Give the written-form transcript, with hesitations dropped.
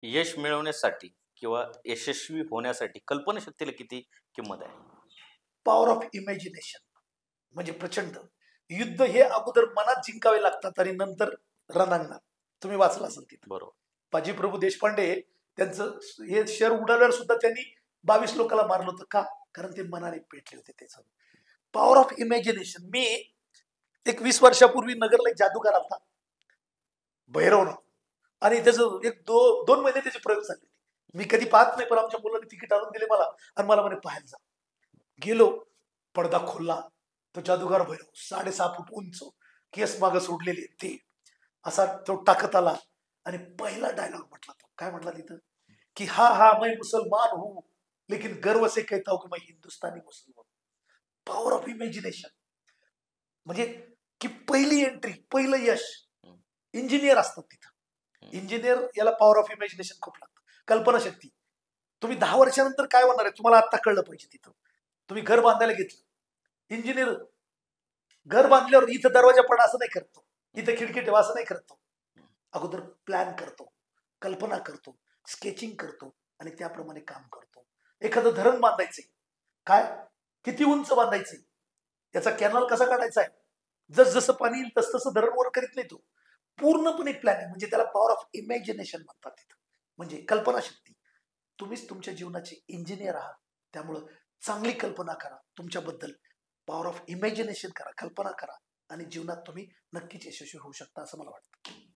यश मिळवण्यासाठी किंवा यशस्वी होण्यासाठी कल्पनाशक्तीला किती किंमत आहे? पॉवर ऑफ इमॅजिनेशन म्हणजे प्रचंड. युद्ध हे अगोदर मनात जिंकावे लागतात आणि नंतर रणांगणात. तुम्ही वाचलं असेल तिथं. बरोबर. बाजी प्रभू देशपांडे त्यांचं हे शहर उडाल्यावर सुद्धा त्यांनी 22 लोकांना मारलं होतं का? कारण ते मनाने पेटले होते. त्याचं पॉवर ऑफ इमॅजिनेशन. मी एक 20 वर्षापूर्वी नगरला एक जादूगार आलता, भैरवनाथ, आणि त्याचं एक दोन महिने त्याचे प्रयोग झाले. मी कधी पाहत नाही, पण आमच्या मुलांनी तिकीट आणून दिले मला आणि मला म्हणे पाहायला जा. गेलो, पडदा खोलला, तो जादूगार भैरव 6.5 फूट उंच, केस मागं सोडलेले, ते असा तो टाकत आला आणि पहिला डायलॉग म्हटला. तो काय म्हटला तिथं की हा हा मैं मुसलमान हूं लेकिन गर्व से कहता हूं की मैं हिंदुस्तानी मुसलमान. पॉवर ऑफ इमॅजिनेशन म्हणजे की पहिली एंट्री, पहिलं यश. इंजिनियर असतात तिथं. इंजिनियर याला पॉवर ऑफ इमॅजिनेशन खूप लागतं. कल्पनाशक्ती. तुम्ही 10 वर्षानंतर काय होणार आहे तुम्हाला आता कळलं पाहिजे. तिथं तुम्ही घर बांधायला घेतलं, इंजिनियर घर बांधल्यावर इथं दरवाजा पडा असं नाही करतो, इथं खिडकी ठेवा असं नाही करतो. अगोदर प्लॅन करतो, कल्पना करतो, स्केचिंग करतो आणि त्याप्रमाणे काम करतो. एखादं धरण बांधायचंय, काय किती उंच बांधायचंय, याचा कॅनल कसा काढायचा आहे, जस जसं पाणी येईल तस तसं धरण वर करीत नाही. तो पूर्णपणे प्लॅनिंग, म्हणजे त्याला पॉवर ऑफ इमॅजिनेशन म्हणतात. तिथं म्हणजे कल्पनाशक्ती. तुम्हीच तुमच्या जीवनाचे इंजिनियर आहात. त्यामुळं चांगली कल्पना करा तुमच्याबद्दल, पॉवर ऑफ इमॅजिनेशन करा, कल्पना करा आणि जीवनात तुम्ही नक्कीच यशस्वी होऊ शकता असं मला वाटतं.